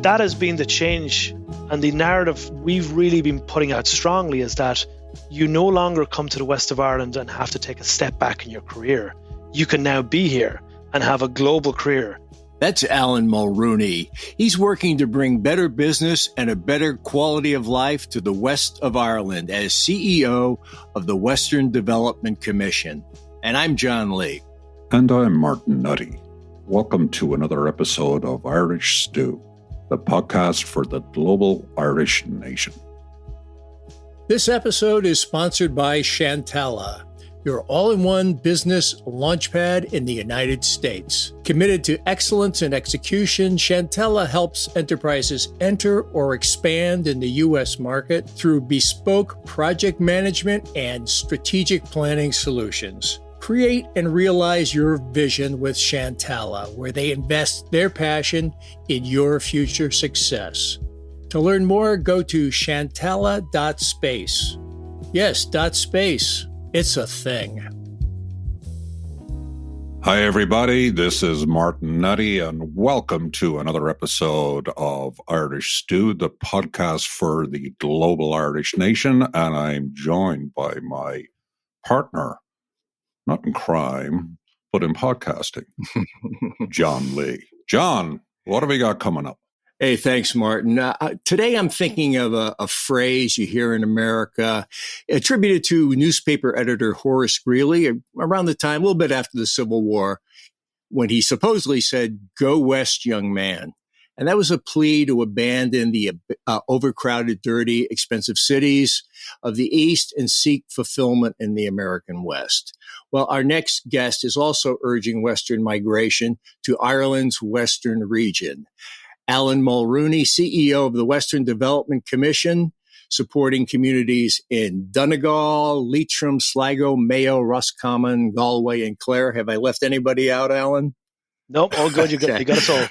that has been the change, and the narrative we've really been putting out strongly is that you no longer come to the west of Ireland and have to take a step back in your career. You can now be here and have a global career. That's Allan Mulrooney. He's working to bring better business and a better quality of life to the west of Ireland as CEO of the Western Development Commission. And I'm John Lee. And I'm Martin Nutty. Welcome to another episode of Irish Stew, the podcast for the global Irish nation. This episode is sponsored by Shantala, your all-in-one business launchpad in the United States. Committed to excellence and execution, Shantala helps enterprises enter or expand in the U.S. market through bespoke project management and strategic planning solutions. Create and realize your vision with Shantala, where they invest their passion in your future success. To learn more, go to shantala.space. Yes, .space. It's a thing. Hi, everybody. This is Martin Nutty, and welcome to another episode of Irish Stew, the podcast for the global Irish nation. And I'm joined by my partner, not in crime, but in podcasting, John Lee. John, what have we got coming up? Hey, thanks, Martin. Today I'm thinking of a phrase you hear in America attributed to newspaper editor Horace Greeley around the time, a little bit after the Civil War, when he supposedly said, "Go west, young man." And that was a plea to abandon the overcrowded, dirty, expensive cities of the East and seek fulfillment in the American West. Well, our next guest is also urging Western migration to Ireland's Western region. Allan Mulrooney, CEO of the Western Development Commission, supporting communities in Donegal, Leitrim, Sligo, Mayo, Roscommon, Galway, and Clare. Have I left anybody out, Allan? Nope, all good. You got us all.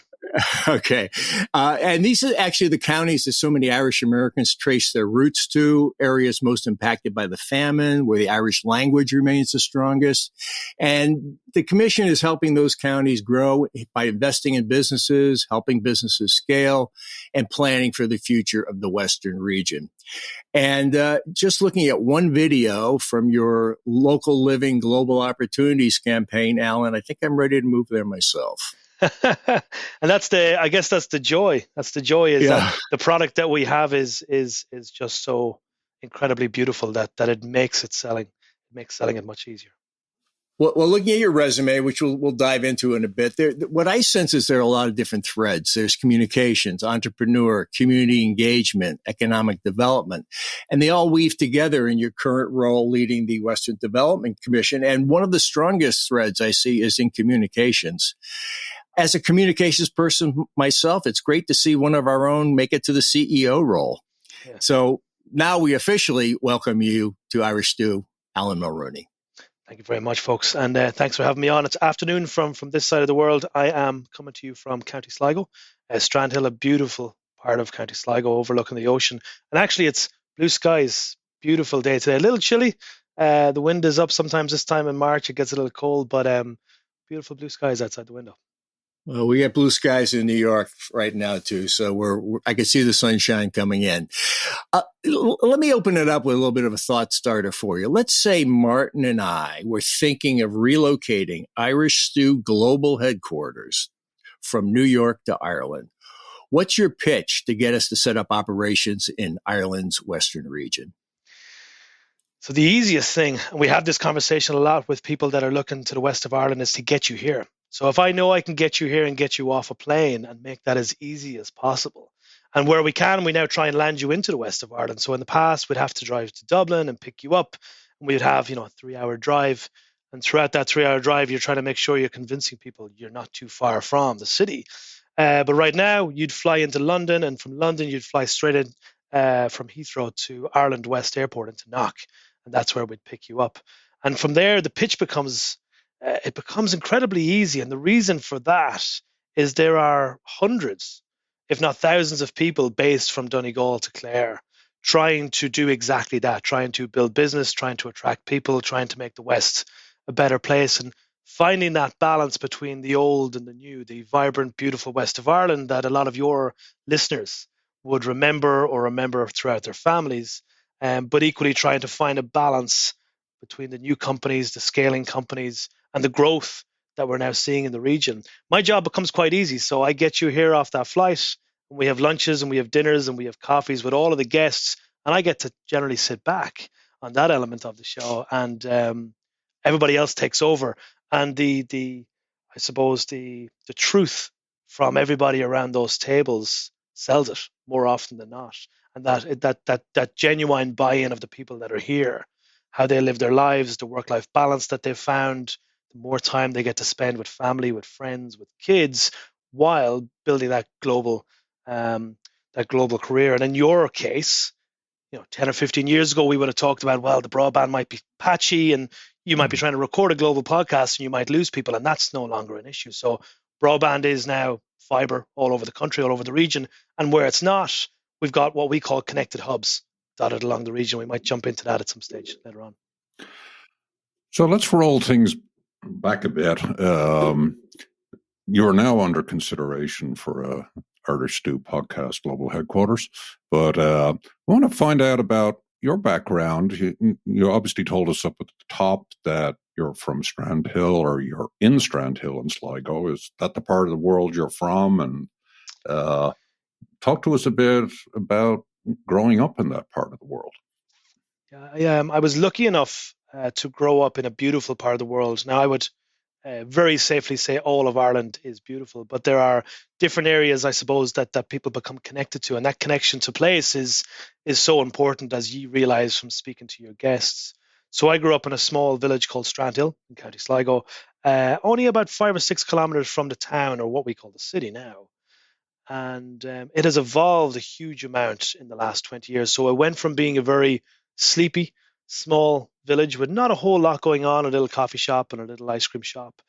Okay. And these are actually the counties that so many Irish Americans trace their roots to, areas most impacted by the famine, where the Irish language remains the strongest. And the commission is helping those counties grow by investing in businesses, helping businesses scale, and planning for the future of the Western region. And just looking at one video from your Local Living Global Opportunities campaign, Allan, I think I'm ready to move there myself. And that's the joy. That's the joy is that the product that we have is just so incredibly beautiful that it makes selling it much easier. Well, looking at your resume, which we'll dive into in a bit, what I sense is there are a lot of different threads. There's communications, entrepreneur, community engagement, economic development, and they all weave together in your current role leading the Western Development Commission. And one of the strongest threads I see is in communications. As a communications person myself, it's great to see one of our own make it to the CEO role. Yeah. So now we officially welcome you to Irish Stew, Allan Mulrooney. Thank you very much, folks. And thanks for having me on. It's afternoon from this side of the world. I am coming to you from County Sligo, Strandhill, a beautiful part of County Sligo overlooking the ocean. And actually, it's blue skies, beautiful day today. A little chilly. The wind is up sometimes this time in March. It gets a little cold, but beautiful blue skies outside the window. Well, we get blue skies in New York right now too, so I can see the sunshine coming in. Let me open it up with a little bit of a thought starter for you. Let's say Martin and I were thinking of relocating Irish Stew Global Headquarters from New York to Ireland. What's your pitch to get us to set up operations in Ireland's Western region? So the easiest thing, and we have this conversation a lot with people that are looking to the west of Ireland, is to get you here. So if I know I can get you here and get you off a plane and make that as easy as possible, and where we can, we now try and land you into the west of Ireland. So in the past, we'd have to drive to Dublin and pick you up, and we'd have, a 3-hour drive. And throughout that 3-hour drive, you're trying to make sure you're convincing people you're not too far from the city. But right now, you'd fly into London, and from London, you'd fly straight in from Heathrow to Ireland West Airport into Knock, and that's where we'd pick you up. And from there, the pitch becomes incredibly easy. And the reason for that is there are hundreds, if not thousands of people based from Donegal to Clare trying to do exactly that, trying to build business, trying to attract people, trying to make the West a better place. And finding that balance between the old and the new, the vibrant, beautiful west of Ireland that a lot of your listeners would remember throughout their families, but equally trying to find a balance between the new companies, the scaling companies, and the growth that we're now seeing in the region. My job becomes quite easy. So I get you here off that flight, and we have lunches and we have dinners and we have coffees with all of the guests, and I get to generally sit back on that element of the show, and everybody else takes over. And the I suppose the truth from everybody around those tables sells it more often than not, and that genuine buy-in of the people that are here, how they live their lives, the work-life balance that they've found, the more time they get to spend with family, with friends, with kids, while building um, that global career. And in your case, 10 or 15 years ago, we would have talked about, well, the broadband might be patchy and you might be trying to record a global podcast and you might lose people, and that's no longer an issue. So broadband is now fiber all over the country, all over the region. And where it's not, we've got what we call connected hubs dotted along the region. We might jump into that at some stage later on. So let's roll things back a bit. You're now under consideration for a Irish Stew podcast global headquarters, but I want to find out about your background. You obviously told us up at the top that you're from Strandhill, or you're in Strandhill in Sligo. Is that the part of the world you're from? And talk to us a bit about growing up in that part of the world. I was lucky enough to grow up in a beautiful part of the world. Now, I would very safely say all of Ireland is beautiful, but there are different areas, I suppose, that people become connected to, and that connection to place is so important, as you realise from speaking to your guests. So I grew up in a small village called Strandhill in County Sligo, only about 5 or 6 kilometres from the town, or what we call the city now. And it has evolved a huge amount in the last 20 years. So it went from being a very sleepy, small village with not a whole lot going on, a little coffee shop and a little ice cream shop,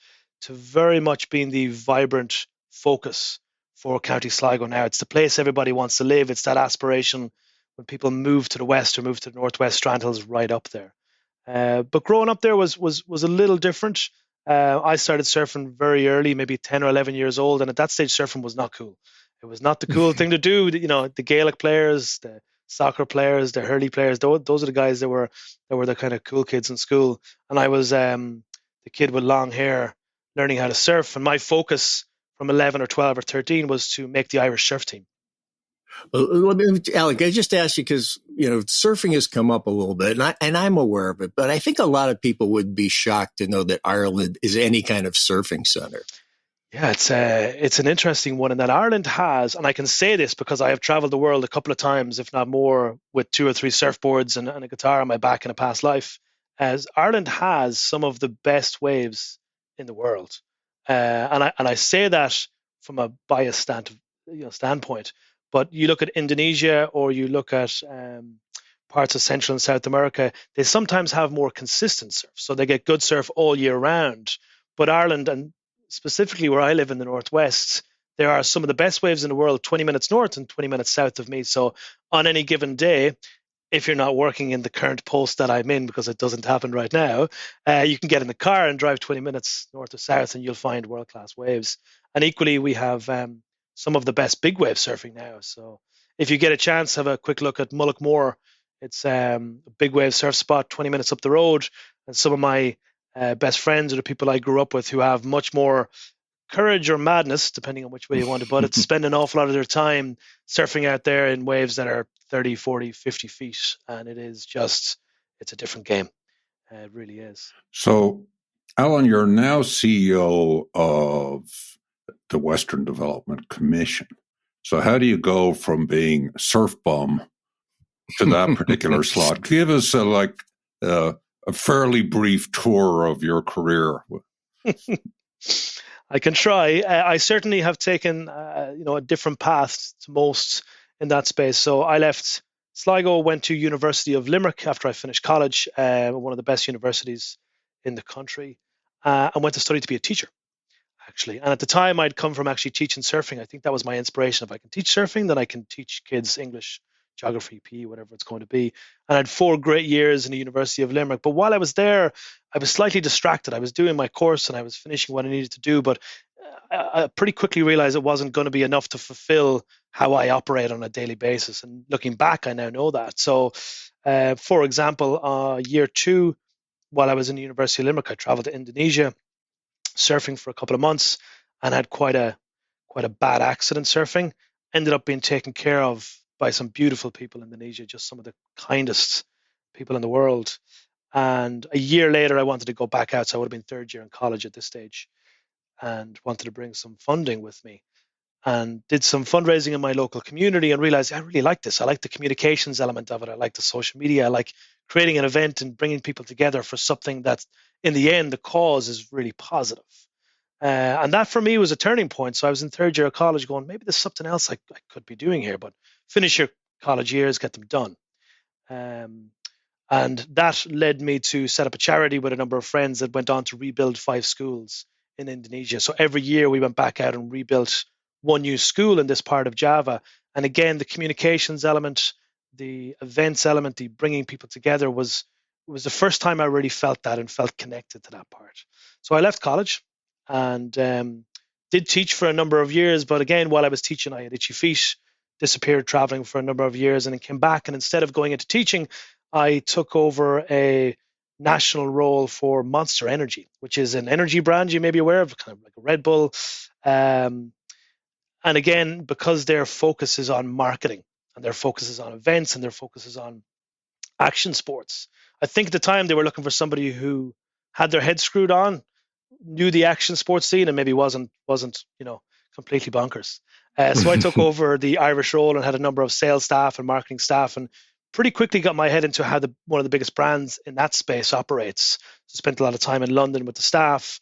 to very much being the vibrant focus for County Sligo now. It's the place everybody wants to live. It's that aspiration when people move to the west or move to the northwest. Strandhill's right up there. But growing up there was a little different. I started surfing very early, maybe 10 or 11 years old, and at that stage surfing was not cool. It was not the cool thing to do. The Gaelic players, the soccer players, the hurley players, those are the guys that were the kind of cool kids in school. And I was the kid with long hair learning how to surf. And my focus from 11 or 12 or 13 was to make the Irish surf team. Alec, I just asked you because, surfing has come up a little bit, and I'm aware of it, but I think a lot of people would be shocked to know that Ireland is any kind of surfing center. Yeah, it's an interesting one in that Ireland has, and I can say this because I have traveled the world a couple of times, if not more, with 2 or 3 surfboards and a guitar on my back in a past life, as Ireland has some of the best waves in the world. And I say that from a biased standpoint, but you look at Indonesia or you look at parts of Central and South America, they sometimes have more consistent surf. So they get good surf all year round. But Ireland, and specifically where I live in the Northwest, there are some of the best waves in the world 20 minutes north and 20 minutes south of me. So on any given day, if you're not working in the current post that I'm in, because it doesn't happen right now, you can get in the car and drive 20 minutes north or south and you'll find world-class waves. And equally, we have some of the best big wave surfing now. So if you get a chance, have a quick look at Mullaghmore. It's a big wave surf spot 20 minutes up the road. And some of my best friends are the people I grew up with who have much more courage or madness, depending on which way you want to put it, to spend an awful lot of their time surfing out there in waves that are 30, 40, 50 feet. And it's a different game. It really is. So, Allan, you're now CEO of the Western Development Commission. So how do you go from being surf bum to that particular slot? Give us a fairly brief tour of your career. I can try. I certainly have taken a different path to most in that space. So I left Sligo, went to University of Limerick after I finished college, one of the best universities in the country, and went to study to be a teacher, actually. And at the time, I'd come from actually teaching surfing. I think that was my inspiration. If I can teach surfing, then I can teach kids English geography, PE, whatever it's going to be. And I had 4 great years in the University of Limerick. But while I was there, I was slightly distracted. I was doing my course and I was finishing what I needed to do, but I pretty quickly realized it wasn't going to be enough to fulfill how I operate on a daily basis. And looking back, I now know that. So, for example, year 2, while I was in the University of Limerick, I traveled to Indonesia surfing for a couple of months and had quite a bad accident surfing. Ended up being taken care of by some beautiful people in Indonesia, just some of the kindest people in the world. And a year later, I wanted to go back out. So I would have been third year in college at this stage and wanted to bring some funding with me and did some fundraising in my local community and realized I really like this. I like the communications element of it. I like the social media. I like creating an event and bringing people together for something that, in the end, the cause is really positive. And that for me was a turning point. So I was in third year of college going, maybe there's something else I could be doing here, but finish your college years, get them done. Um, and that led me to set up a charity with a number of friends that went on to rebuild 5 schools in Indonesia. So every year we went back out and rebuilt one new school in this part of Java. And again, the communications element, the events element, the bringing people together was the first time I really felt that and felt connected to that part. So I left college and did teach for a number of years. But again, while I was teaching, I had itchy feet, disappeared traveling for a number of years, and then came back. And instead of going into teaching, I took over a national role for Monster Energy, which is an energy brand you may be aware of, kind of like a Red Bull. Um, and again, because their focus is on marketing and their focus is on events and their focus is on action sports, I think at the time they were looking for somebody who had their head screwed on, knew the action sports scene, and maybe wasn't completely bonkers. So I took over the Irish role and had a number of sales staff and marketing staff, and pretty quickly got my head into how one of the biggest brands in that space operates. So spent a lot of time in London with the staff,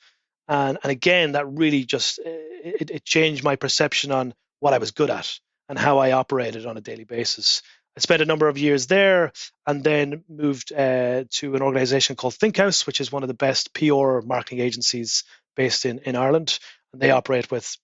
and again that really just it changed my perception on what I was good at and how I operated on a daily basis. I spent a number of years there and then moved to an organization called ThinkHouse, which is one of the best PR marketing agencies based in Ireland. And they operate with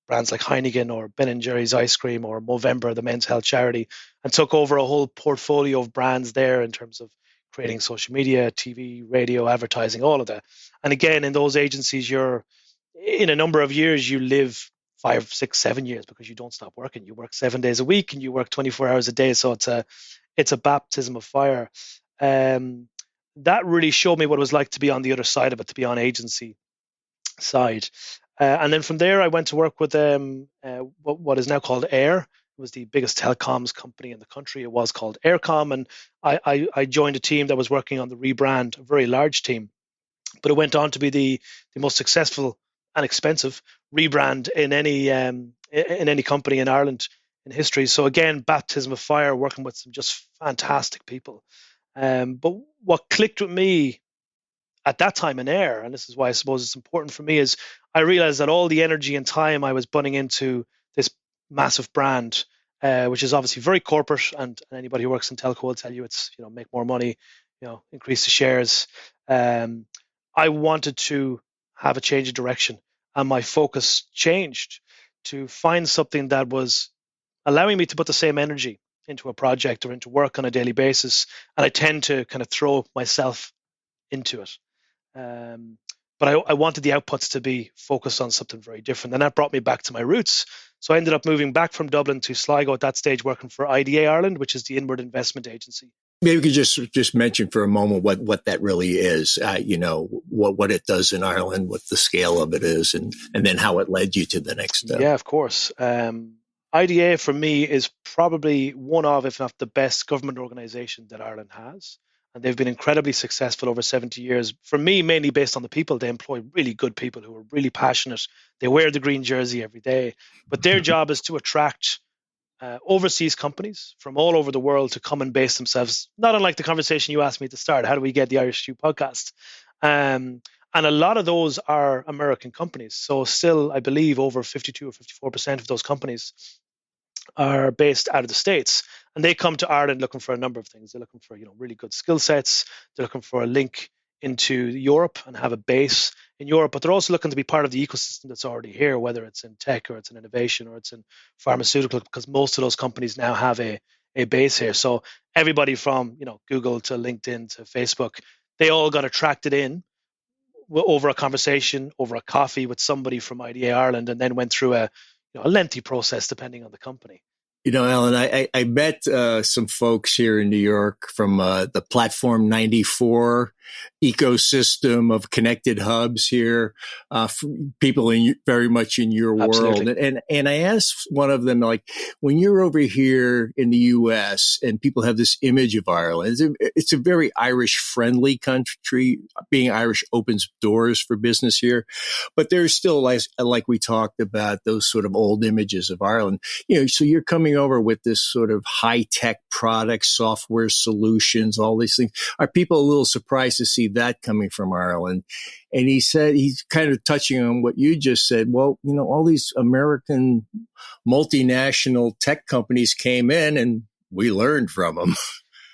brands like Heineken or Ben & Jerry's ice cream or Movember, the men's health charity, and took over a whole portfolio of brands there in terms of creating social media, TV, radio, advertising, all of that. And again, in those agencies, you're in a number of years, you live 5, 6, 7 years because you don't stop working. You work 7 days a week and you work 24 hours a day. So it's a baptism of fire. That really showed me what it was like to be on the other side of it, to be on agency side. And then from there, I went to work with what is now called Air. It was the biggest telecoms company in the country. It was called Aircom, and I joined a team that was working on the rebrand, a very large team. But it went on to be the most successful and expensive rebrand in any company in Ireland in history. So again, baptism of fire, working with some just fantastic people. But what clicked with me at that time in Air, and this is why I suppose it's important for me, is I realized that all the energy and time I was putting into this massive brand, which is obviously very corporate, and anybody who works in telco will tell you it's make more money, increase the shares. I wanted to have a change of direction, and my focus changed to find something that was allowing me to put the same energy into a project or into work on a daily basis. And I tend to kind of throw myself into it. But I wanted the outputs to be focused on something very different. And that brought me back to my roots. So I ended up moving back from Dublin to Sligo at that stage, working for IDA Ireland, which is the Inward Investment Agency. Maybe we could just mention for a moment what that really is, what it does in Ireland, what the scale of it is, and then how it led you to the next step. Yeah, of course. IDA for me is probably one of, if not the best government organization that Ireland has. And they've been incredibly successful over 70 years. For me, mainly based on the people. They employ really good people who are really passionate. They wear the green jersey every day. But their job is to attract overseas companies from all over the world to come and base themselves, not unlike the conversation you asked me to start. How do we get the Irish Stew podcast? And a lot of those are American companies. So still, I believe over 52 or 54% of those companies are based out of the States. And they come to Ireland looking for a number of things. They're looking for really good skill sets. They're looking for a link into Europe and have a base in Europe, but they're also looking to be part of the ecosystem that's already here, whether it's in tech or it's in innovation or it's in pharmaceutical, because most of those companies now have a a base here. So everybody from Google to LinkedIn to Facebook, they all got attracted in over a conversation, over a coffee with somebody from IDA Ireland, and then went through a lengthy process depending on the company. Alan, I met some folks here in New York from the Platform 94 ecosystem of connected hubs here, people very much in your world. Absolutely. And I asked one of them, like, when you're over here in the U.S. and people have this image of Ireland, it's a very Irish-friendly country. Being Irish opens doors for business here. But there's still, like we talked about, those sort of old images of Ireland. So you're coming over with this sort of high-tech products, software solutions, all these things. Are people a little surprised to see that coming from Ireland? And he said, he's kind of touching on what you just said. Well, all these American multinational tech companies came in and we learned from them.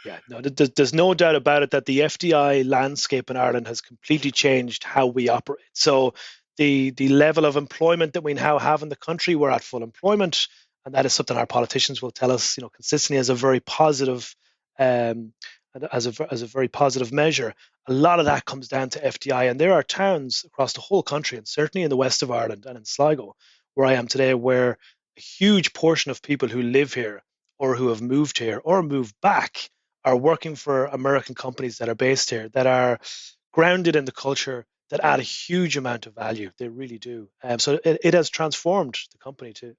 Yeah, no, there's no doubt about it that the FDI landscape in Ireland has completely changed how we operate. So the level of employment that we now have in the country, we're at full employment, and that is something our politicians will tell us, consistently as a very positive, as a very positive measure. A lot of that comes down to FDI, and there are towns across the whole country, and certainly in the west of Ireland and in Sligo, where I am today, where a huge portion of people who live here or who have moved here or moved back are working for American companies that are based here, that are grounded in the culture, that add a huge amount of value. They really do. So it has transformed the country, to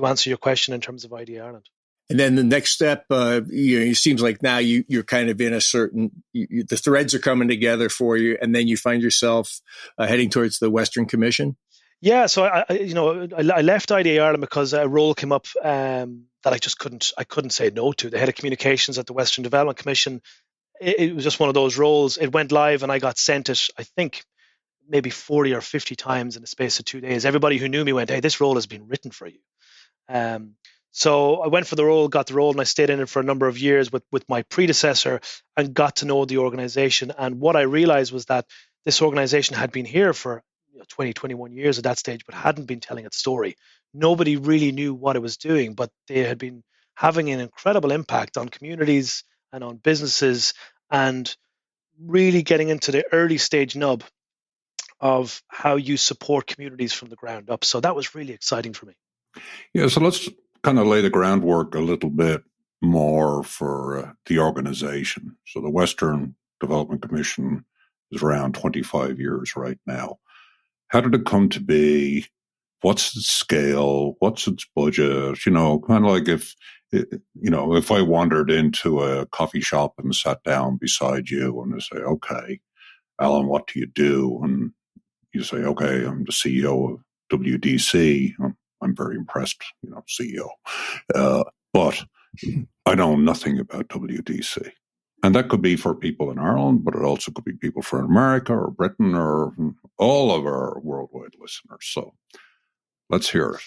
answer your question in terms of ID Ireland. And then the next step, it seems like now you're kind of in a certain, the threads are coming together for you, and then you find yourself heading towards the Western Commission. Yeah, so I left IDA Ireland because a role came up that I couldn't say no to. The head of communications at the Western Development Commission. It was just one of those roles. It went live, and I got sent it, I think, maybe 40 or 50 times in the space of 2 days. Everybody who knew me went, "Hey, this role has been written for you." So I went for the role, got the role, and I stayed in it for a number of years with my predecessor and got to know the organization. And what I realized was that this organization had been here for 20, 21 years at that stage, but hadn't been telling its story. Nobody really knew what it was doing, but they had been having an incredible impact on communities and on businesses, and really getting into the early stage nub of how you support communities from the ground up. So that was really exciting for me. Yeah, so let's kind of lay the groundwork a little bit more for the organization. So the Western Development Commission is around 25 years right now. How did it come to be? What's its scale? What's its budget? Kind of like if I wandered into a coffee shop and sat down beside you and I say, "Okay, Alan, what do you do?" And you say, "Okay, I'm the CEO of WDC." I'm very impressed, CEO. But I know nothing about WDC. And that could be for people in Ireland, but it also could be people from America or Britain or all of our worldwide listeners. So let's hear it.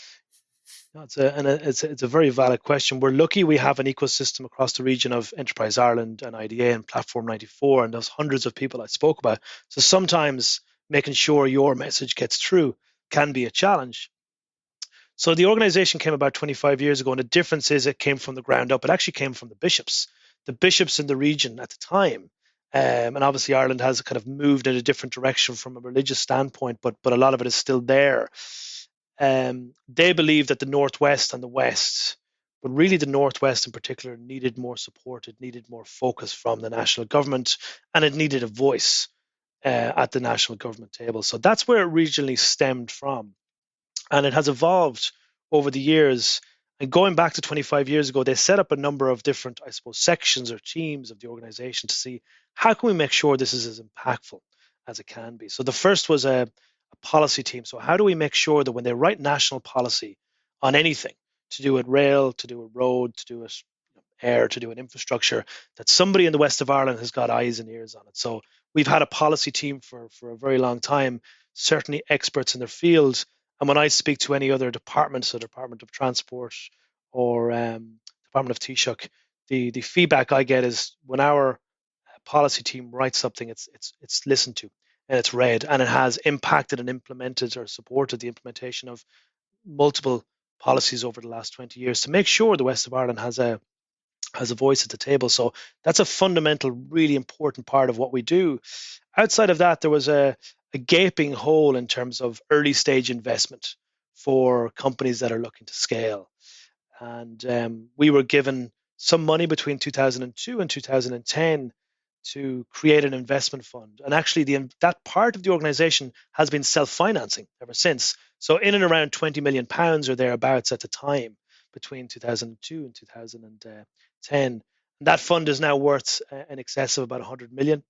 No, it's a very valid question. We're lucky we have an ecosystem across the region of Enterprise Ireland and IDA and Platform 94 and those hundreds of people I spoke about. So sometimes making sure your message gets through can be a challenge. So the organization came about 25 years ago, and the difference is it came from the ground up. It actually came from the bishops in the region at the time. And obviously Ireland has kind of moved in a different direction from a religious standpoint, but a lot of it is still there. They believe that the Northwest and the West, but really the Northwest in particular, needed more support. It needed more focus from the national government, and it needed a voice at the national government table. So that's where it regionally stemmed from. And it has evolved over the years. And going back to 25 years ago, they set up a number of different, I suppose, sections or teams of the organization to see how can we make sure this is as impactful as it can be. So the first was a policy team. So how do we make sure that when they write national policy on anything, to do with rail, to do with road, to do with air, to do with infrastructure, that somebody in the west of Ireland has got eyes and ears on it. So we've had a policy team for a very long time, certainly experts in their field. And when I speak to any other department, so Department of Transport or Department of Taoiseach, the feedback I get is when our policy team writes something, it's listened to and it's read, and it has impacted and implemented or supported the implementation of multiple policies over the last 20 years to make sure the West of Ireland has a voice at the table. So that's a fundamental, really important part of what we do. Outside of that, there was a gaping hole in terms of early stage investment for companies that are looking to scale. And we were given some money between 2002 and 2010 to create an investment fund. And actually, that part of the organization has been self-financing ever since. So in and around £20 million or thereabouts at the time, between 2002 and 2010. And that fund is now worth in excess of about 100 million.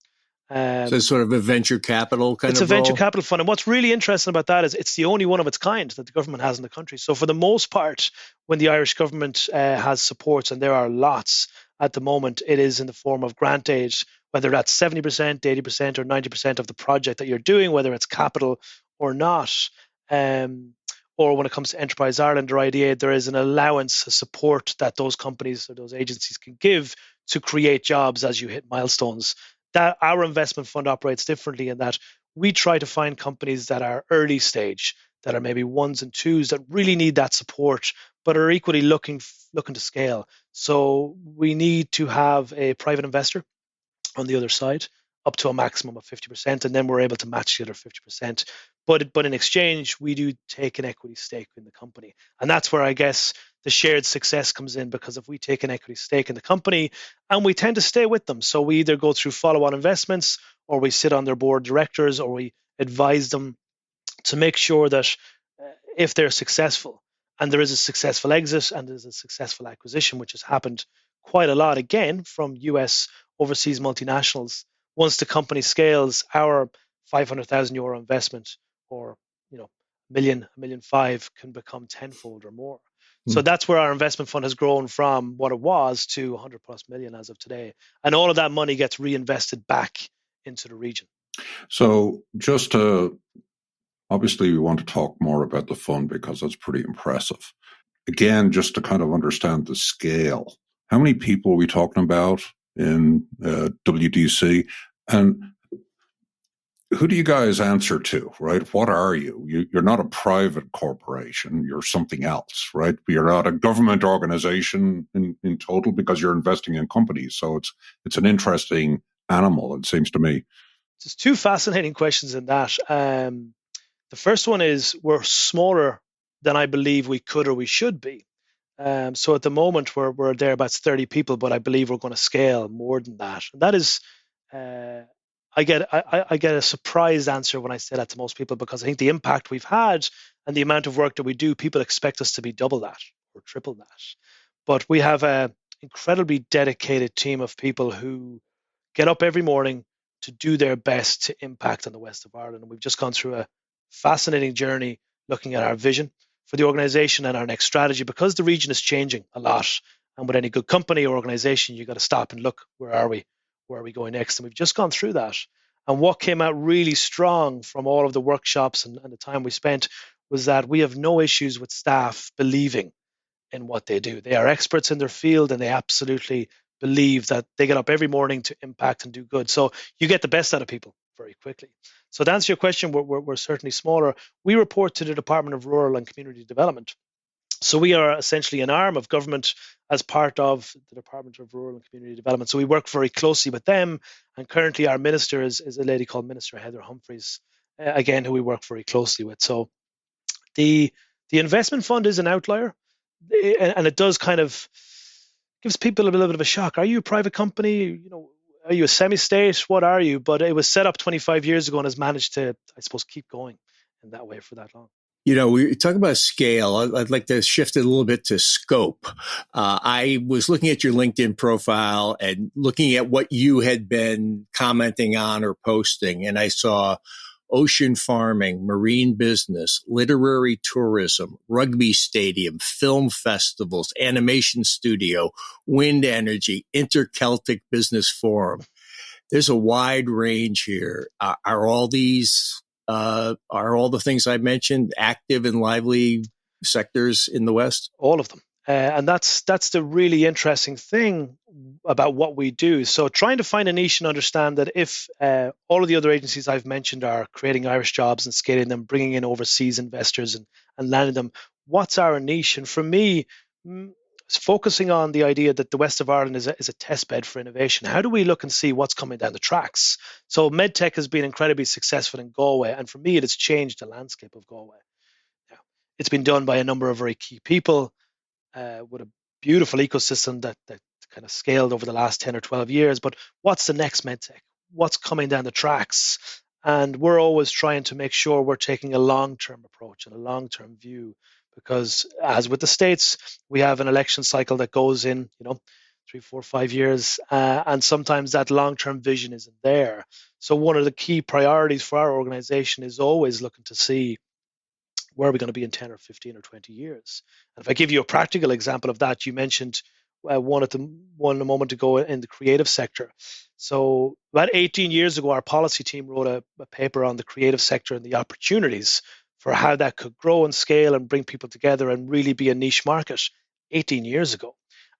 So it's sort of a venture capital kind It's of a venture role? capital fund. And what's really interesting about that is it's the only one of its kind that the government has in the country. So for the most part, when the Irish government has supports, and there are lots at the moment, it is in the form of grant aid, whether that's 70%, 80%, or 90% of the project that you're doing, whether it's capital or not. Or when it comes to Enterprise Ireland or IDA, there is an allowance, a support that those companies or those agencies can give to create jobs as you hit milestones. That our investment fund operates differently in that we try to find companies that are early stage, that are maybe ones and twos, that really need that support, but are equally looking to scale. So we need to have a private investor on the other side, up to a maximum of 50%, and then we're able to match the other 50%. But in exchange, we do take an equity stake in the company. And that's where I guess the shared success comes in, because if we take an equity stake in the company, and we tend to stay with them. So we either go through follow-on investments, or we sit on their board of directors, or we advise them to make sure that if they're successful, and there is a successful exit and there's a successful acquisition, which has happened quite a lot, again, from US overseas multinationals. Once the company scales, our €500,000 investment, or a million five, can become tenfold or more. So that's where our investment fund has grown from what it was to 100 plus million as of today. And all of that money gets reinvested back into the region. So just to, obviously we want to talk more about the fund because that's pretty impressive. Again, just to kind of understand the scale, how many people are we talking about in WDC? And who do you guys answer to, right? What are you? You're not a private corporation. You're something else, right? You're not a government organization in total, because you're investing in companies. So it's an interesting animal, it seems to me. There's two fascinating questions in that. The first one is, we're smaller than I believe we could or we should be. So at the moment, we're there about 30 people, but I believe we're going to scale more than that. And that is... I get a surprised answer when I say that to most people, because I think the impact we've had and the amount of work that we do, people expect us to be double that or triple that. But we have an incredibly dedicated team of people who get up every morning to do their best to impact on the West of Ireland. And we've just gone through a fascinating journey looking at our vision for the organization and our next strategy, because the region is changing a lot. And with any good company or organization, you got to stop and look, where are we? Where are we going next? And we've just gone through that. And what came out really strong from all of the workshops and the time we spent was that we have no issues with staff believing in what they do. They are experts in their field, and they absolutely believe that they get up every morning to impact and do good. So you get the best out of people very quickly. So to answer your question, we're certainly smaller. We report to the Department of Rural and Community Development. So we are essentially an arm of government as part of the Department of Rural and Community Development. So we work very closely with them. And currently our minister is a lady called Minister Heather Humphreys, again, who we work very closely with. So the investment fund is an outlier, and it does kind of gives people a little bit of a shock. Are you a private company? Are you a semi-state? What are you? But it was set up 25 years ago and has managed to, I suppose, keep going in that way for that long. We talk about scale. I'd like to shift it a little bit to scope. I was looking at your LinkedIn profile and looking at what you had been commenting on or posting, and I saw ocean farming, marine business, literary tourism, rugby stadium, film festivals, animation studio, wind energy, Inter-Celtic Business Forum. There's a wide range here. Are all the things I mentioned active and lively sectors in the West? All of them. And that's the really interesting thing about what we do. So trying to find a niche and understand that if all of the other agencies I've mentioned are creating Irish jobs and scaling them, bringing in overseas investors and landing them, what's our niche? And for me, it's focusing on the idea that the west of Ireland is a test bed for innovation. How do we look and see what's coming down the tracks? So medtech has been incredibly successful in Galway, and for me, it has changed the landscape of Galway. Now, it's been done by a number of very key people with a beautiful ecosystem that kind of scaled over the last 10 or 12 years. But what's the next medtech? What's coming down the tracks? And we're always trying to make sure we're taking a long-term approach and a long-term view, because as with the States, we have an election cycle that goes in, 3, 4, 5 years, and sometimes that long-term vision isn't there. So one of the key priorities for our organization is always looking to see where are we going to be in 10 or 15 or 20 years. And if I give you a practical example of that, you mentioned one a moment ago in the creative sector. So about 18 years ago, our policy team wrote a paper on the creative sector and the opportunities for how that could grow and scale and bring people together and really be a niche market 18 years ago.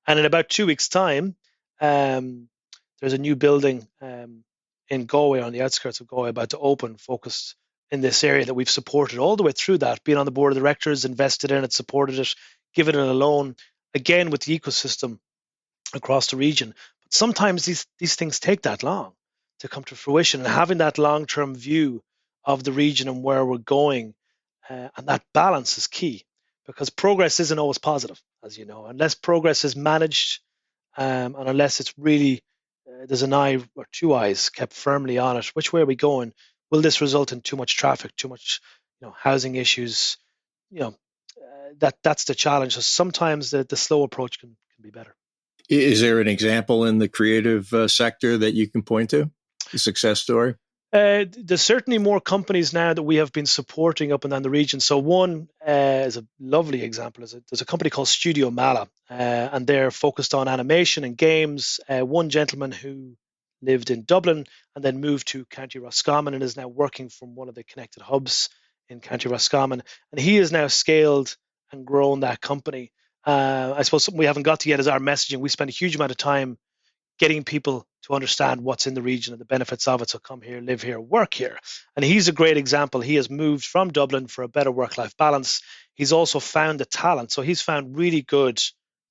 And in about 2 weeks' time, there's a new building in Galway, on the outskirts of Galway, about to open, focused in this area that we've supported all the way through that, being on the board of directors, invested in it, supported it, given it a loan, again with the ecosystem across the region. But sometimes these things take that long to come to fruition, and having that long-term view of the region and where we're going, and that balance is key, because progress isn't always positive, as you know, unless progress is managed, and unless it's really there's an eye or two eyes kept firmly on it. Which way are we going? Will this result in too much traffic, too much, housing issues? That's the challenge. So sometimes the slow approach can be better. Is there an example in the creative sector that you can point to, a success story? There's certainly more companies now that we have been supporting up and down the region. So one is a lovely example. There's a company called Studio Mala, and they're focused on animation and games. One gentleman who lived in Dublin and then moved to County Roscommon and is now working from one of the connected hubs in County Roscommon. And he has now scaled and grown that company. I suppose something we haven't got to yet is our messaging. We spend a huge amount of time getting people to understand what's in the region and the benefits of it. So come here, live here, work here. And he's a great example. He has moved from Dublin for a better work-life balance. He's also found the talent. So he's found really good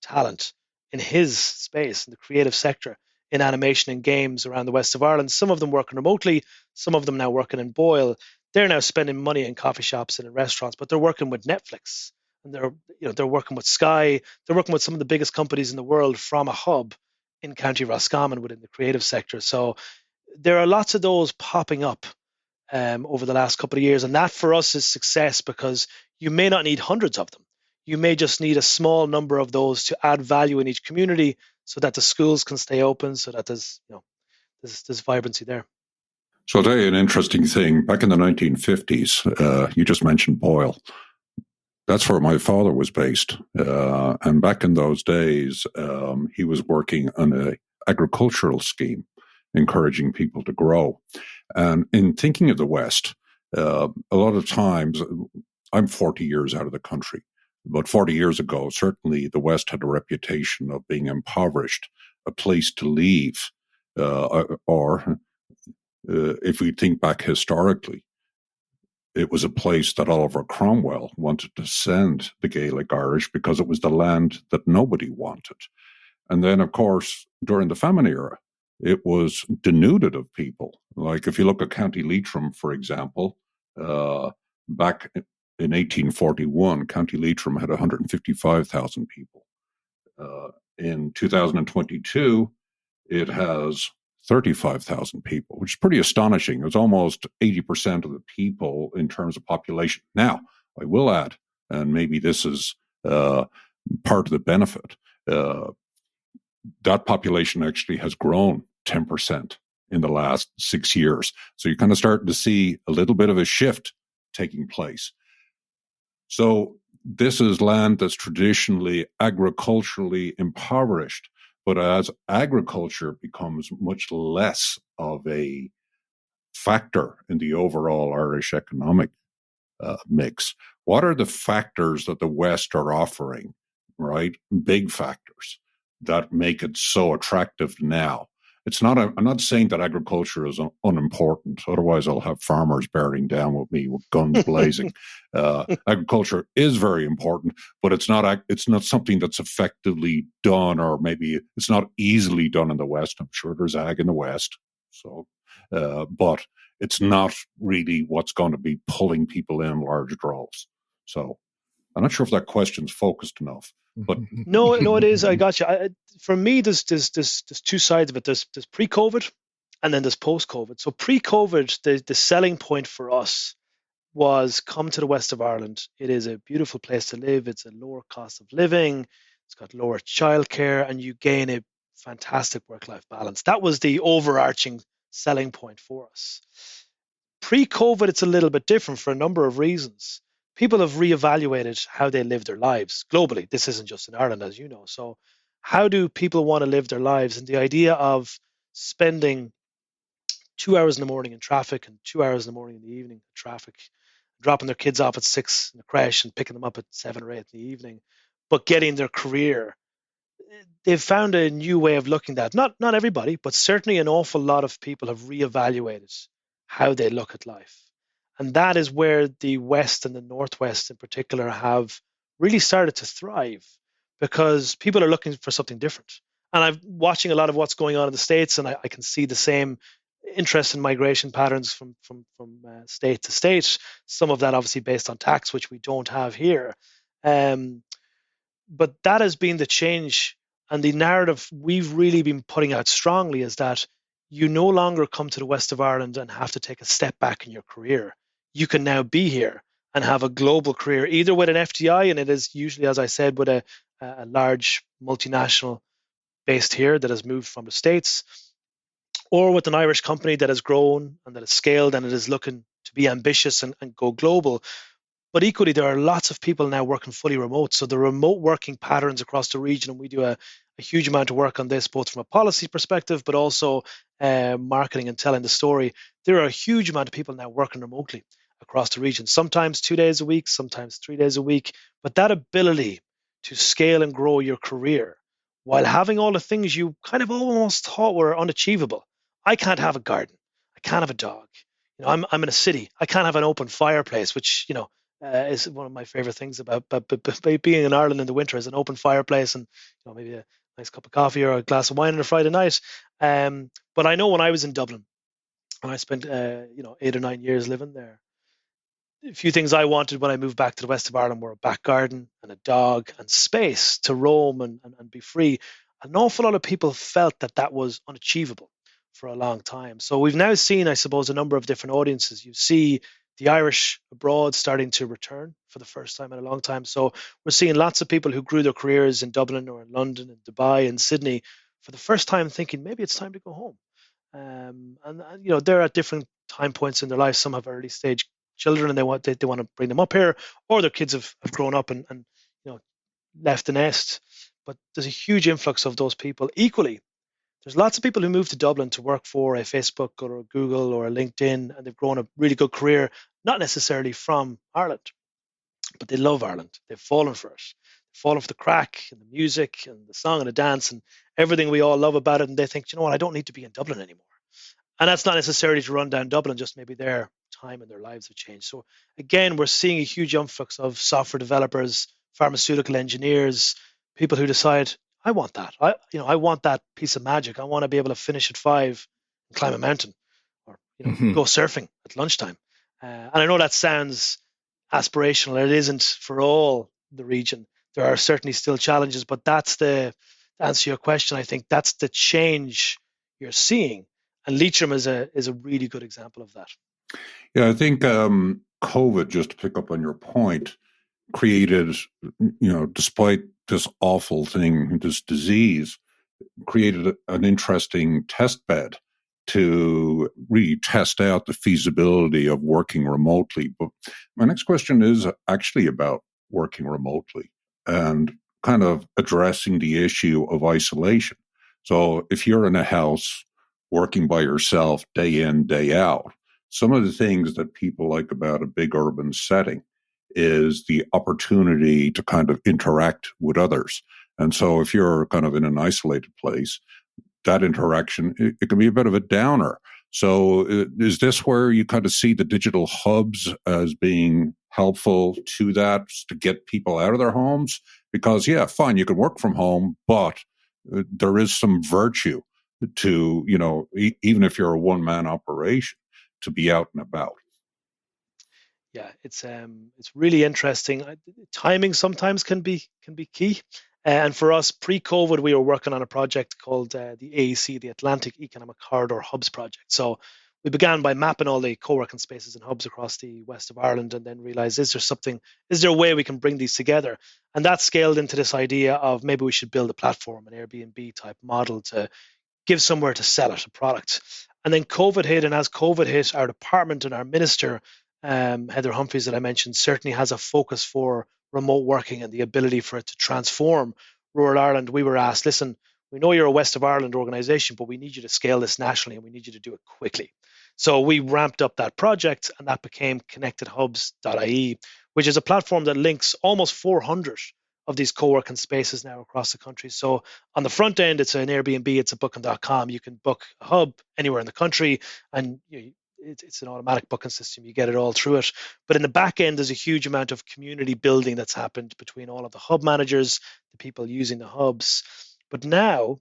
talent in his space, in the creative sector, in animation and games around the west of Ireland. Some of them working remotely, some of them now working in Boyle. They're now spending money in coffee shops and in restaurants, but they're working with Netflix, and they're working with Sky. They're working with some of the biggest companies in the world from a hub in County Roscommon within the creative sector. So there are lots of those popping up over the last couple of years. And that for us is success, because you may not need hundreds of them. You may just need a small number of those to add value in each community so that the schools can stay open, so that there's vibrancy there. So I'll tell you an interesting thing. Back in the 1950s, you just mentioned Boyle. That's where my father was based. And back in those days, he was working on an agricultural scheme, encouraging people to grow. And in thinking of the West, a lot of times, I'm 40 years out of the country, but 40 years ago, certainly the West had a reputation of being impoverished, a place to leave, or if we think back historically, it was a place that Oliver Cromwell wanted to send the Gaelic Irish because it was the land that nobody wanted. And then, of course, during the famine era, it was denuded of people. Like if you look at County Leitrim, for example, back in 1841, County Leitrim had 155,000 people. In 2022, it has 35,000 people, which is pretty astonishing. It was almost 80% of the people in terms of population. Now, I will add, and maybe this is part of the benefit, that population actually has grown 10% in the last 6 years. So you're kind of starting to see a little bit of a shift taking place. So this is land that's traditionally agriculturally impoverished. But as agriculture becomes much less of a factor in the overall Irish economic mix, what are the factors that the West are offering, right? Big factors that make it so attractive now. it's not. I'm not saying that agriculture is unimportant. Otherwise, I'll have farmers bearing down with me with guns blazing. Agriculture is very important, but it's not. It's not something that's effectively done, or maybe it's not easily done in the West. I'm sure there's ag in the West, so but it's not really what's going to be pulling people in large droves. So I'm not sure if that question's focused enough. But no, it is. I got you. For me, there's two sides of it. There's pre-COVID, and then there's post-COVID. So pre-COVID, the selling point for us was come to the west of Ireland. It is a beautiful place to live. It's a lower cost of living. It's got lower childcare, and you gain a fantastic work-life balance. That was the overarching selling point for us. Pre-COVID, it's a little bit different for a number of reasons. People have reevaluated how they live their lives globally. This isn't just in Ireland, as you know. So how do people want to live their lives? And the idea of spending 2 hours in the morning in traffic and 2 hours in the morning in the evening in traffic, dropping their kids off at 6 in the crash and picking them up at 7 or 8 in the evening, but getting their career, they've found a new way of looking at that. Not everybody, but certainly an awful lot of people have reevaluated how they look at life. And that is where the West and the Northwest in particular have really started to thrive, because people are looking for something different. And I'm watching a lot of what's going on in the States, and I can see the same interest in migration patterns from state to state. Some of that obviously based on tax, which we don't have here. But that has been the change. And the narrative we've really been putting out strongly is that you no longer come to the west of Ireland and have to take a step back in your career. You can now be here and have a global career, either with an FDI, and it is usually, as I said, with a large multinational based here that has moved from the States, or with an Irish company that has grown and that has scaled and it is looking to be ambitious and go global. But equally, there are lots of people now working fully remote. So the remote working patterns across the region, and we do a huge amount of work on this, both from a policy perspective, but also marketing and telling the story. There are a huge amount of people now working remotely across the region, sometimes 2 days a week, sometimes 3 days a week. But that ability to scale and grow your career while having all the things you kind of almost thought were unachievable. I can't have a garden. I can't have a dog. I'm in a city. I can't have an open fireplace, which, is one of my favorite things about being in Ireland in the winter, is an open fireplace and maybe a nice cup of coffee or a glass of wine on a Friday night. But I know when I was in Dublin, and I spent 8 or 9 years living there, a few things I wanted when I moved back to the west of Ireland were a back garden and a dog and space to roam and be free. An awful lot of people felt that was unachievable for a long time. So we've now seen, I suppose, a number of different audiences. You see the Irish abroad starting to return for the first time in a long time. So we're seeing lots of people who grew their careers in Dublin or in London and Dubai and Sydney for the first time thinking maybe it's time to go home. And they're at different time points in their life. Some have early stage children and they want to bring them up here, or their kids have grown up and left the nest. But there's a huge influx of those people. Equally, there's lots of people who move to Dublin to work for a Facebook or a Google or a LinkedIn, and they've grown a really good career, not necessarily from Ireland, but they love Ireland. They've fallen for it. They've fallen for the crack and the music and the song and the dance and everything we all love about it. And they think, you know what, I don't need to be in Dublin anymore. And that's not necessarily to run down Dublin, just maybe their time and their lives have changed. So again, we're seeing a huge influx of software developers, pharmaceutical engineers, people who decide, I want that. I want that piece of magic. I want to be able to finish at 5 and climb a mountain, or go surfing at lunchtime. And I know that sounds aspirational. It isn't for all the region. There are certainly still challenges, but that's to answer your question. I think that's the change you're seeing, and Leitrim is a really good example of that. Yeah, I think COVID, just to pick up on your point, created, despite this awful thing, this disease, created an interesting test bed to really test out the feasibility of working remotely. But my next question is actually about working remotely and kind of addressing the issue of isolation. So if you're in a house working by yourself day in, day out, some of the things that people like about a big urban setting is the opportunity to kind of interact with others. And so if you're kind of in an isolated place, that interaction, it can be a bit of a downer. So is this where you kind of see the digital hubs as being helpful to that, to get people out of their homes? Because, yeah, fine, you can work from home, but there is some virtue to, even if you're a one-man operation, to be out and about. Yeah, it's really interesting. Timing sometimes can be key. And for us, pre-COVID, we were working on a project called the AEC, the Atlantic Economic Corridor Hubs Project. So we began by mapping all the co-working spaces and hubs across the west of Ireland, and then realized, is there a way we can bring these together? And that scaled into this idea of maybe we should build a platform, an Airbnb type model, to give somewhere to sell it, a product. And then COVID hit, and as COVID hit, our department and our minister, Heather Humphreys, that I mentioned, certainly has a focus for remote working and the ability for it to transform rural Ireland. We were asked, listen, we know you're a West of Ireland organization, but we need you to scale this nationally, and we need you to do it quickly. So we ramped up that project, and that became connectedhubs.ie, which is a platform that links almost 400 of these co-working spaces now across the country. So on the front end, it's an Airbnb, it's a booking.com. You can book a hub anywhere in the country, and it's an automatic booking system. You get it all through it. But in the back end, there's a huge amount of community building that's happened between all of the hub managers, the people using the hubs. But now,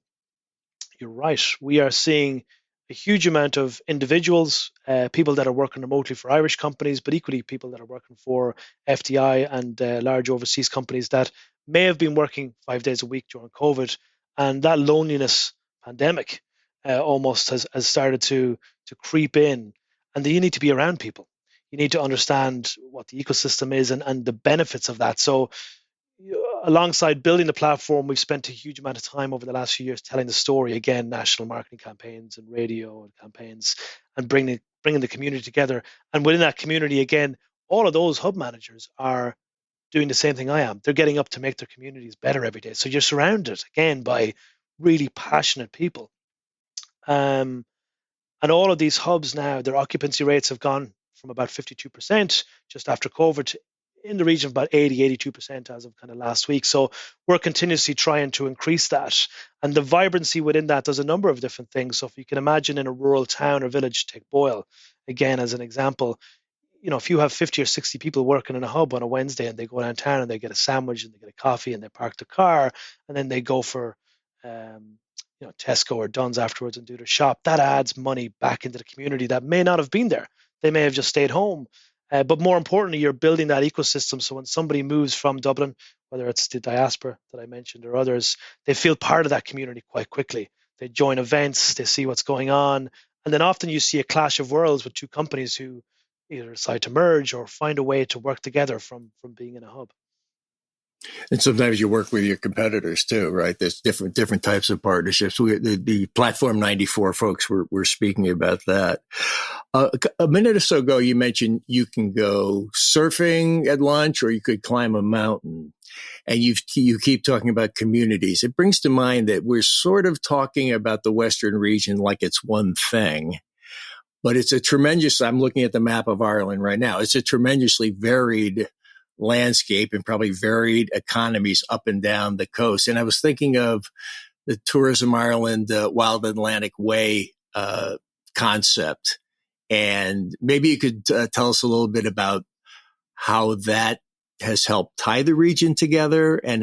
you're right, we are seeing a huge amount of individuals, people that are working remotely for Irish companies, but equally people that are working for FDI and large overseas companies that may have been working 5 days a week during COVID. And that loneliness pandemic almost has started to creep in. And you need to be around people. You need to understand what the ecosystem is and the benefits of that. So alongside building the platform, we've spent a huge amount of time over the last few years telling the story, again, national marketing campaigns and radio and campaigns, and bringing the community together. And within that community, again, all of those hub managers are doing the same thing I am. They're getting up to make their communities better every day. So you're surrounded, again, by really passionate people. And all of these hubs now, their occupancy rates have gone from about 52% just after COVID to in the region of about 82% as of kind of last week. So we're continuously trying to increase that. And the vibrancy within that does a number of different things. So if you can imagine in a rural town or village, take Boyle, again, as an example, if you have 50 or 60 people working in a hub on a Wednesday, and they go downtown and they get a sandwich and they get a coffee and they park the car, and then they go for Tesco or Dunn's afterwards and do their shop, that adds money back into the community that may not have been there. They may have just stayed home. But more importantly, you're building that ecosystem. So when somebody moves from Dublin, whether it's the diaspora that I mentioned or others, they feel part of that community quite quickly. They join events, they see what's going on. And then often you see a clash of worlds with two companies who either decide to merge or find a way to work together from being in a hub. And sometimes you work with your competitors too, right? There's different types of partnerships. The Platform 94 folks were speaking about that. A minute or so ago, you mentioned you can go surfing at lunch or you could climb a mountain. And you keep talking about communities. It brings to mind that we're sort of talking about the Western region like it's one thing. But it's I'm looking at the map of Ireland right now. It's a tremendously varied landscape and probably varied economies up and down the coast. And I was thinking of the Tourism Ireland Wild Atlantic Way concept. And maybe you could tell us a little bit about how that has helped tie the region together and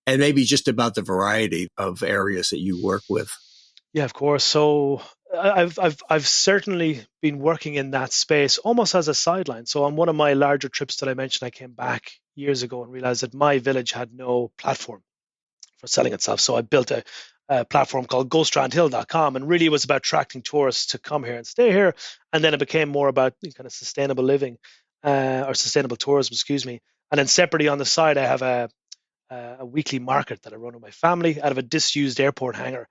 maybe just about the variety of areas that you work with. Yeah, of course. So I've certainly been working in that space almost as a sideline. So on one of my larger trips that I mentioned, I came back years ago and realized that my village had no platform for selling itself. So I built a platform called GoStrandhill.com, and really it was about attracting tourists to come here and stay here. And then it became more about kind of sustainable living or sustainable tourism, excuse me. And then separately on the side, I have a weekly market that I run with my family out of a disused airport hangar.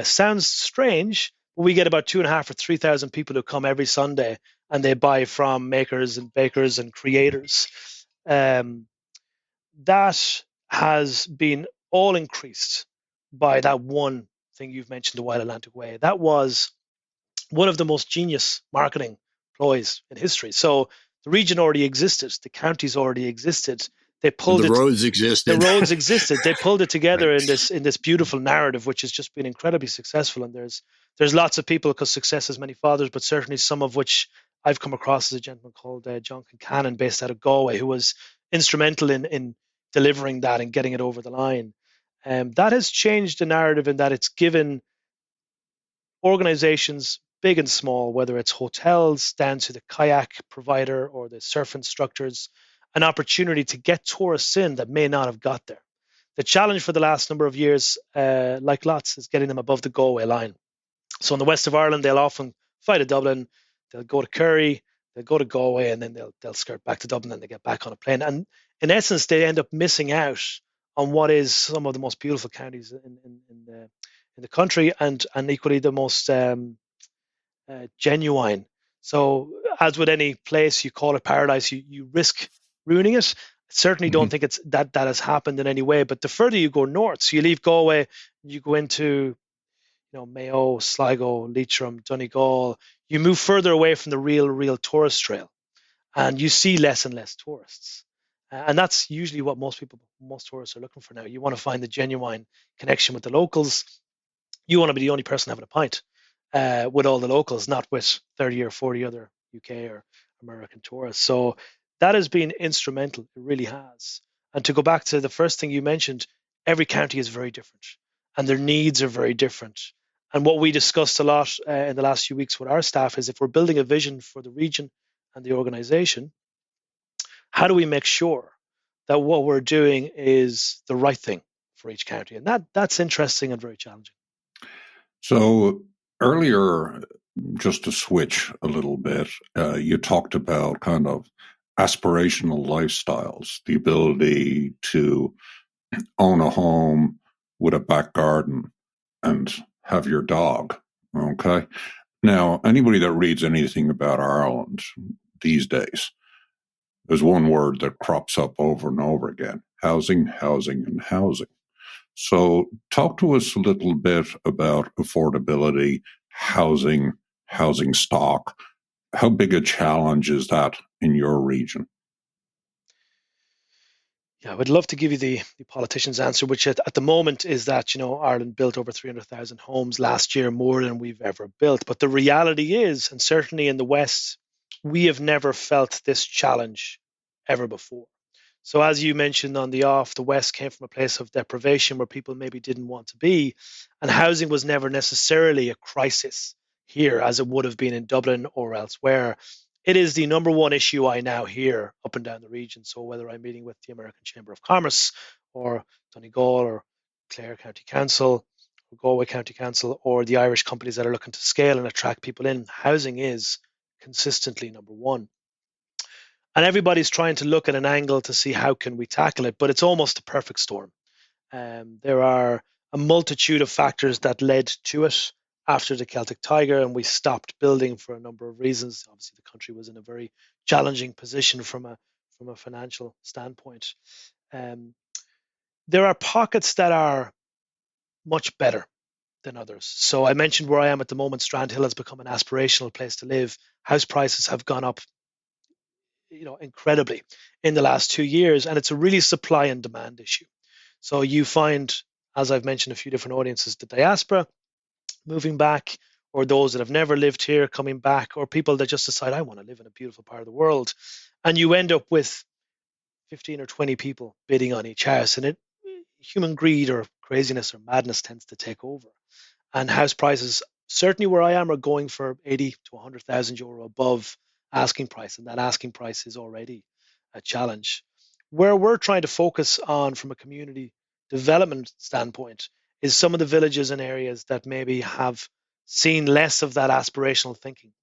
Sounds strange, but we get about 2,500 or 3,000 people who come every Sunday, and they buy from makers and bakers and creators. That has been all increased by that one thing you've mentioned, the Wild Atlantic Way. That was one of the most genius marketing ploys in history. So the region already existed, the counties already existed. They And pulled the it. roads The existed. roads existed. They pulled it together Right. in this beautiful narrative, which has just been incredibly successful. And there's lots of people, because success has many fathers, but certainly some of which I've come across, as a gentleman called John Kincannon, based out of Galway, who was instrumental in delivering that and getting it over the line. That has changed the narrative in that it's given organizations, big and small, whether it's hotels down to the kayak provider or the surf instructors, an opportunity to get tourists in that may not have got there. The challenge for the last number of years, like lots, is getting them above the Galway line. So in the west of Ireland, they'll often fly to Dublin, they'll go to Kerry, they'll go to Galway, and then they'll skirt back to Dublin, and they get back on a plane. And in essence, they end up missing out on what is some of the most beautiful counties in the country, and equally the most genuine. So, as with any place, you call it paradise, you risk ruining it. I certainly don't Mhm. think it's that has happened in any way. But the further you go north, so you leave Galway, you go into Mayo, Sligo, Leitrim, Donegal, you move further away from the real tourist trail, and you see less and less tourists. And that's usually what most tourists are looking for now. You want to find the genuine connection with the locals. You want to be the only person having a pint with all the locals, not with 30 or 40 other UK or American tourists. So that has been instrumental. It really has. And to go back to the first thing you mentioned, every county is very different and their needs are very different. And what we discussed a lot in the last few weeks with our staff is, if we're building a vision for the region and the organization, how do we make sure that what we're doing is the right thing for each county? And that's interesting and very challenging. So earlier, just to switch a little bit, you talked about kind of aspirational lifestyles, the ability to own a home with a back garden and have your dog. Okay. Now, anybody that reads anything about Ireland these days, there's one word that crops up over and over again: housing, housing, and housing. So, talk to us a little bit about affordability, housing, housing stock. How big a challenge is that in your region? Yeah, I would love to give you the politician's answer, which at the moment is that, Ireland built over 300,000 homes last year, more than we've ever built. But the reality is, and certainly in the West, we have never felt this challenge ever before. So, as you mentioned on the off, the West came from a place of deprivation where people maybe didn't want to be, and housing was never necessarily a crisis here as it would have been in Dublin or elsewhere. It is the number one issue I now hear up and down the region. So, whether I'm meeting with the American Chamber of Commerce or Donegal or Clare County Council or Galway County Council or the Irish companies that are looking to scale and attract people in, housing is consistently number one. And everybody's trying to look at an angle to see how can we tackle it, but it's almost a perfect storm. There are a multitude of factors that led to it after the Celtic Tiger, and we stopped building for a number of reasons. Obviously, the country was in a very challenging position from a financial standpoint. Um, there are pockets that are much better than others. So I mentioned where I am at the moment. Strandhill has become an aspirational place to live. House prices have gone up, incredibly in the last 2 years, and it's a really supply and demand issue. So you find, as I've mentioned, a few different audiences: the diaspora moving back, or those that have never lived here coming back, or people that just decide, I want to live in a beautiful part of the world. And you end up with 15 or 20 people bidding on each house, and human greed or craziness or madness tends to take over. And house prices, certainly where I am, are going for 80 to 100,000 euro above asking price, and that asking price is already a challenge. Where we're trying to focus on from a community development standpoint is some of the villages and areas that maybe have seen less of that aspirational thinking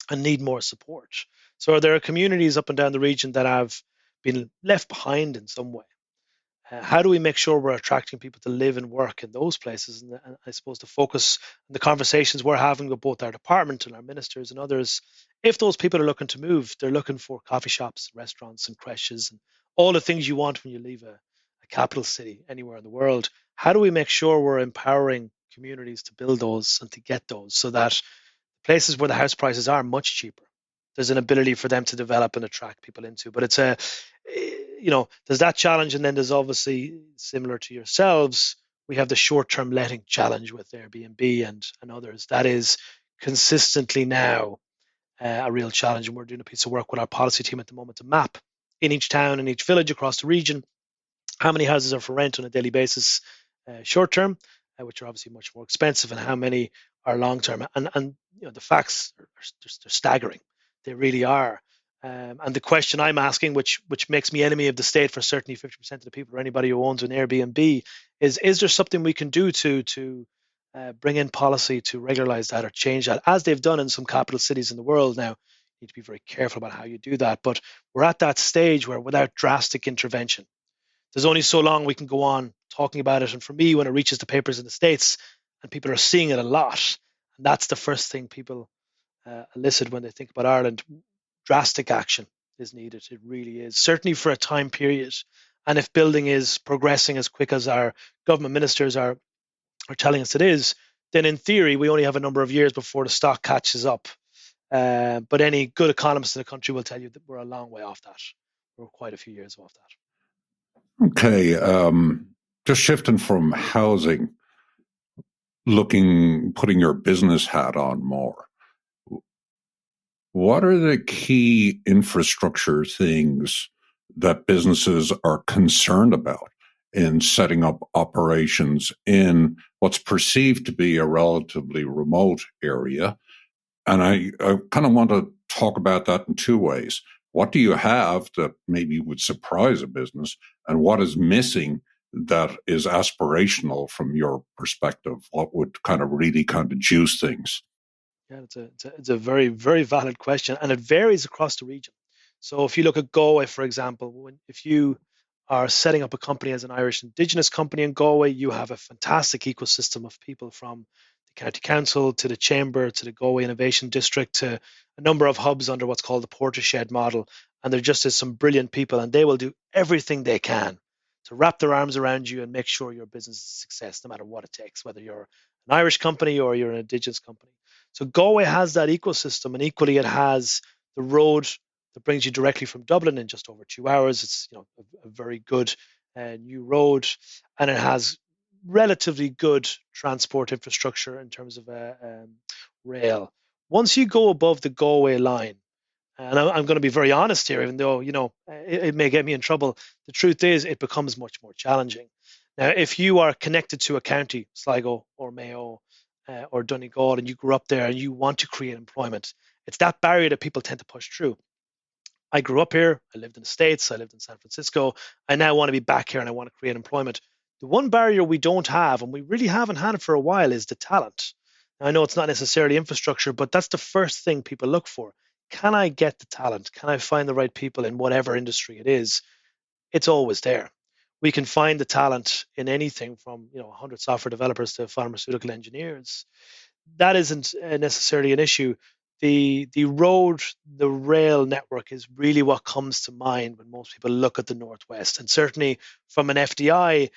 and need more support. So there are communities up and down the region that have been left behind in some way. How do we make sure we're attracting people to live and work in those places? And I suppose the focus and the conversations we're having with both our department and our ministers and others, if those people are looking to move, they're looking for coffee shops, restaurants, and creches, and all the things you want when you leave a capital city anywhere in the world. How do we make sure we're empowering communities to build those and to get those, so that places where the house prices are much cheaper, there's an ability for them to develop and attract people into? But there's that challenge, and then there's obviously, similar to yourselves, we have the short-term letting challenge with Airbnb and others. That is consistently now a real challenge, and we're doing a piece of work with our policy team at the moment to map in each town and each village across the region how many houses are for rent on a daily basis, short term, which are obviously much more expensive, and how many are long term. And the facts they're staggering. They really are. And the question I'm asking, which makes me enemy of the state for certainly 50% of the people or anybody who owns an Airbnb, is there something we can do to bring in policy to regularize that or change that, as they've done in some capital cities in the world now? You need to be very careful about how you do that. But we're at that stage where, without drastic intervention, there's only so long we can go on talking about it. And for me, when it reaches the papers in the States and people are seeing it a lot, and that's the first thing people elicit when they think about Ireland, drastic action is needed. It really is, certainly for a time period. And if building is progressing as quick as our government ministers are telling us it is, then in theory, we only have a number of years before the stock catches up. But any good economist in the country will tell you that we're a long way off that. We're quite a few years off that. Okay, just shifting from housing, putting your business hat on more. What are the key infrastructure things that businesses are concerned about in setting up operations in what's perceived to be a relatively remote area? And I kind of want to talk about that in two ways. What do you have that maybe would surprise a business, and what is missing that is aspirational from your perspective? What would kind of really kind of juice things? Yeah, it's a very, very valid question, and it varies across the region. So if you look at Galway, for example, if you are setting up a company as an Irish Indigenous company in Galway, you have a fantastic ecosystem of people, from the county council to the chamber to the Galway Innovation District to a number of hubs under what's called the Portershed model. And there just is some brilliant people, and they will do everything they can to wrap their arms around you and make sure your business is a success, no matter what it takes, whether you're an Irish company or you're an Indigenous company. So Galway has that ecosystem, and equally it has the road that brings you directly from Dublin in just over 2 hours. It's a very good new road, and it has relatively good transport infrastructure in terms of rail. Once you go above the Galway line, and I'm going to be very honest here, even though it may get me in trouble, the truth is it becomes much more challenging. Now, if you are connected to a county, Sligo or Mayo or Donegal, and you grew up there and you want to create employment, it's that barrier that people tend to push through. I grew up here, I lived in the States, I lived in San Francisco, I now want to be back here and I want to create employment. The one barrier we don't have, and we really haven't had it for a while, is the talent. Now, I know it's not necessarily infrastructure, but that's the first thing people look for. Can I get the talent? Can I find the right people in whatever industry it is? It's always there. We can find the talent in anything from 100 software developers to pharmaceutical engineers. That isn't necessarily an issue. The road, the rail network is really what comes to mind when most people look at the Northwest. And certainly from an FDI,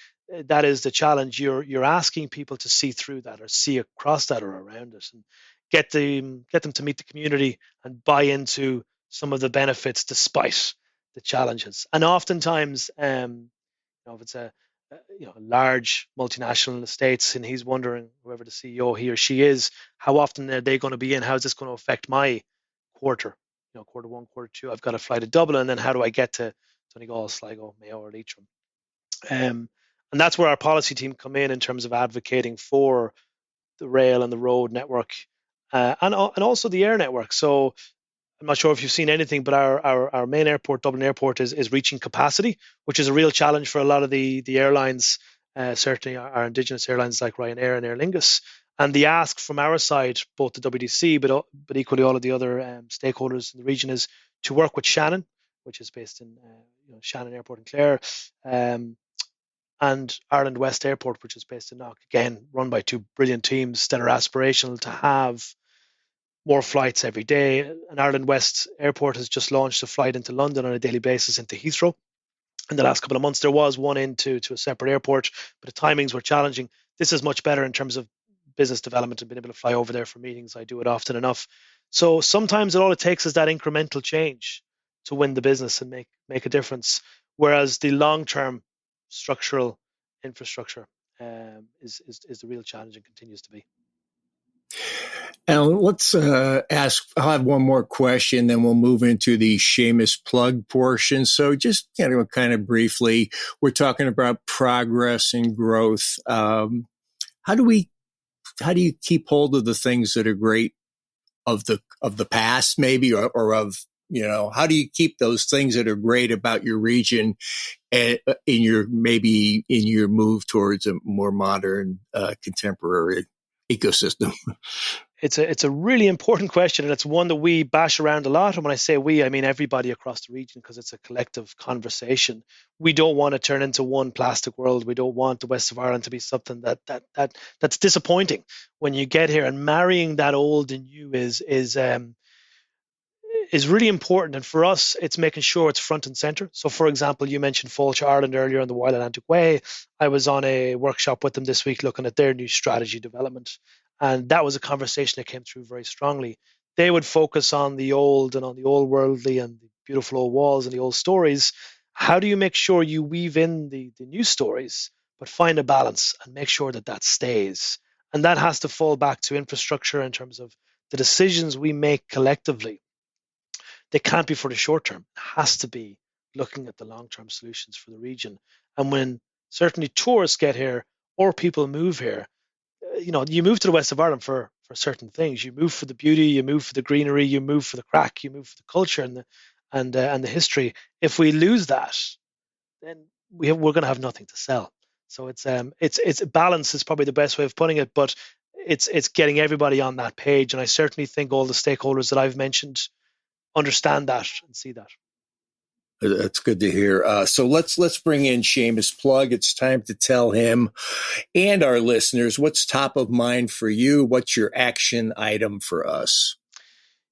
that is the challenge. You're asking people to see through that, or see across that, or around it, and get them to meet the community and buy into some of the benefits despite the challenges. And oftentimes, if it's a large multinational in the States, and he's wondering, whoever the CEO he or she is, how often are they going to be in? How is this going to affect my quarter? Quarter one, quarter two. I've got to fly to Dublin, and then how do I get to Donegal, Sligo, Mayo, or Leitrim? And that's where our policy team come in terms of advocating for the rail and the road network, and also the air network. So I'm not sure if you've seen anything, but our main airport, Dublin Airport, is reaching capacity, which is a real challenge for a lot of the airlines, certainly our Indigenous airlines like Ryanair and Aer Lingus. And the ask from our side, both the WDC, but equally all of the other stakeholders in the region, is to work with Shannon, which is based in Shannon Airport in Clare, and Ireland West Airport, which is based in Knock, again, run by two brilliant teams that are aspirational to have more flights every day. And Ireland West Airport has just launched a flight into London on a daily basis into Heathrow. In the last couple of months, there was one into a separate airport, but the timings were challenging. This is much better in terms of business development and being able to fly over there for meetings. I do it often enough. So sometimes all it takes is that incremental change to win the business and make a difference. whereas the long-term structural infrastructure is the real challenge and continues to be. Allan, let's ask. I'll have one more question, then we'll move into the shameless plug portion. So, just kind of briefly, we're talking about progress and growth. How do you keep hold of the things that are great of the past, maybe, or of how do you keep those things that are great about your region in your move towards a more modern, contemporary ecosystem? It's a really important question, and it's one that we bash around a lot. And when I say we, I mean everybody across the region, because it's a collective conversation. We don't want to turn into one plastic world. We don't want the west of Ireland to be something that's disappointing when you get here. And marrying that old and new is really important. And for us, it's making sure it's front and center. So, for example, you mentioned Fáilte Ireland earlier on the Wild Atlantic Way. I was on a workshop with them this week looking at their new strategy development. And that was a conversation that came through very strongly. They would focus on the old and on the old worldly and the beautiful old walls and the old stories. How do you make sure you weave in the new stories, but find a balance and make sure that stays? And that has to fall back to infrastructure in terms of the decisions we make collectively. They can't be for the short term. It has to be looking at the long-term solutions for the region. And when certainly tourists get here or people move here, you move to the west of Ireland for certain things. You move for the beauty, you move for the greenery, you move for the crack, you move for the culture and the history. If we lose that, then we're going to have nothing to sell. So it's balance is probably the best way of putting it, but it's getting everybody on that page. And I certainly think all the stakeholders that I've mentioned understand that and see that. That's good to hear. So let's bring in Seamus Plug. It's time to tell him and our listeners what's top of mind for you. What's your action item for us?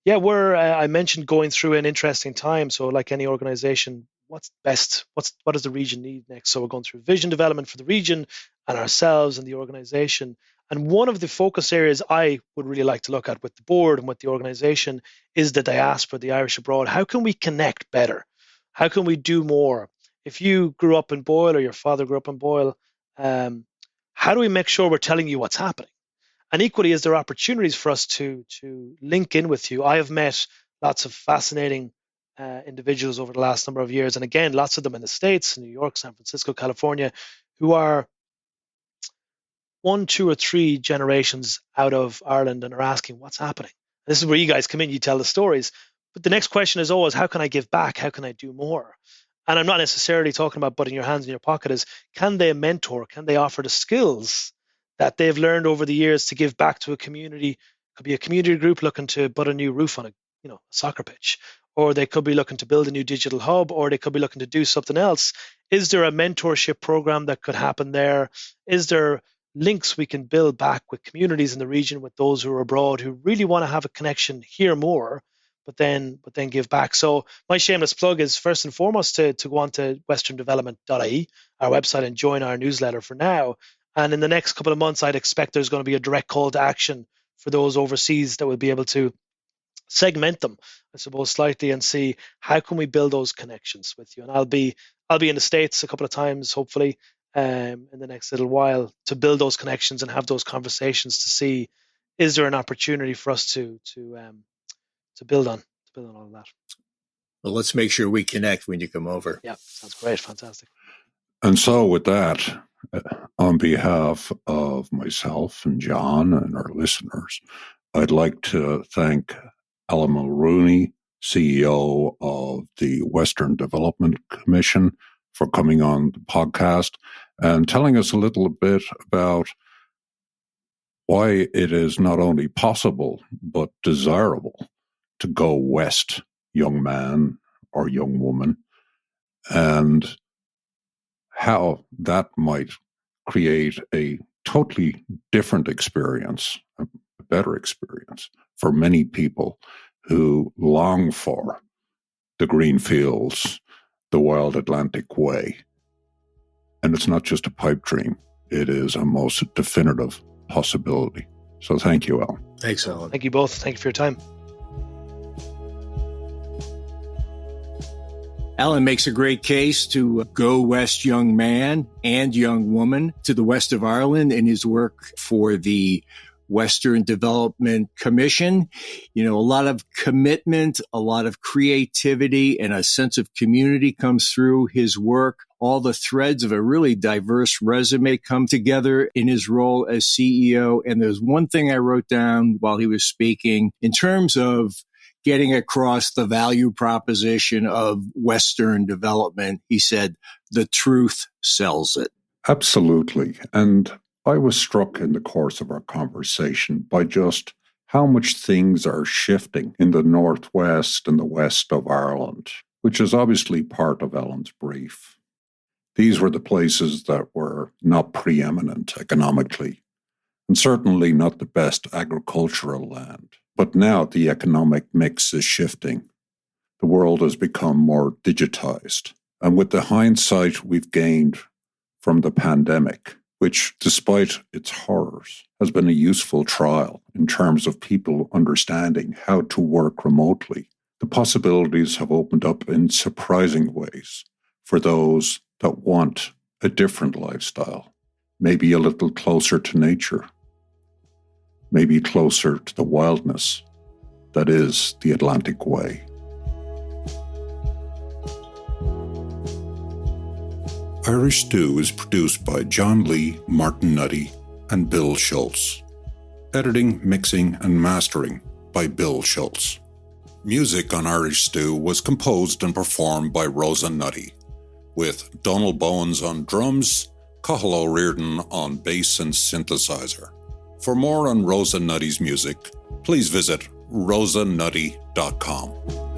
Yeah, I mentioned going through an interesting time. So like any organization, what's best? What does the region need next? So we're going through vision development for the region and ourselves and the organization. And one of the focus areas I would really like to look at with the board and with the organization is the diaspora, the Irish abroad. How can we connect better? How can we do more? If you grew up in Boyle or your father grew up in Boyle, how do we make sure we're telling you what's happening? And equally, is there opportunities for us to link in with you? I have met lots of fascinating individuals over the last number of years. And again, lots of them in the States, New York, San Francisco, California, who are 1, 2, or 3 generations out of Ireland and are asking what's happening. This is where you guys come in, you tell the stories. But the next question is always, how can I give back? How can I do more? And I'm not necessarily talking about putting your hands in your pocket. Is can they mentor? Can they offer the skills that they've learned over the years to give back to a community? It could be a community group looking to put a new roof on a soccer pitch, or they could be looking to build a new digital hub, or they could be looking to do something else. Is there a mentorship program that could happen there? Is there links we can build back with communities in the region, with those who are abroad who really want to have a connection here more, but then give back? So my shameless plug is first and foremost to go on to westerndevelopment.ie, our website, and join our newsletter for now. And in the next couple of months, I'd expect there's going to be a direct call to action for those overseas that will be able to segment them, I suppose, slightly and see how can we build those connections with you. And I'll be in the States a couple of times, hopefully, in the next little while, to build those connections and have those conversations to see, is there an opportunity for us to build on all of that. Well, let's make sure we connect when you come over. Yeah, sounds great. Fantastic. And so with that, on behalf of myself and John and our listeners, I'd like to thank Allan Mulrooney, CEO of the Western Development Commission, for coming on the podcast and telling us a little bit about why it is not only possible but desirable to go west, young man or young woman, and how that might create a totally different experience, a better experience for many people who long for the green fields, the Wild Atlantic Way. And it's not just a pipe dream. It is a most definitive possibility. So thank you, Allan. Thanks, Allan. Thank you both. Thank you for your time. Allan makes a great case to go west, young man and young woman, to the west of Ireland in his work for the Western Development Commission. A lot of commitment, a lot of creativity, and a sense of community comes through his work. All the threads of a really diverse resume come together in his role as CEO. And there's one thing I wrote down while he was speaking in terms of getting across the value proposition of Western development. He said, the truth sells it. Absolutely. And I was struck in the course of our conversation by just how much things are shifting in the northwest and the west of Ireland, which is obviously part of Allan's brief. These were the places that were not preeminent economically, and certainly not the best agricultural land. But now the economic mix is shifting. The world has become more digitized. And with the hindsight we've gained from the pandemic, which, despite its horrors, has been a useful trial in terms of people understanding how to work remotely, the possibilities have opened up in surprising ways for those that want a different lifestyle, maybe a little closer to nature, maybe closer to the wildness that is the Atlantic Way. Irish Stew is produced by John Lee, Martin Nutty, and Bill Schultz. Editing, mixing, and mastering by Bill Schultz. Music on Irish Stew was composed and performed by Rosa Nutty, with Donald Bowens on drums, Cathal O'Riordan on bass and synthesizer. For more on Rosa Nutty's music, please visit rosanutty.com.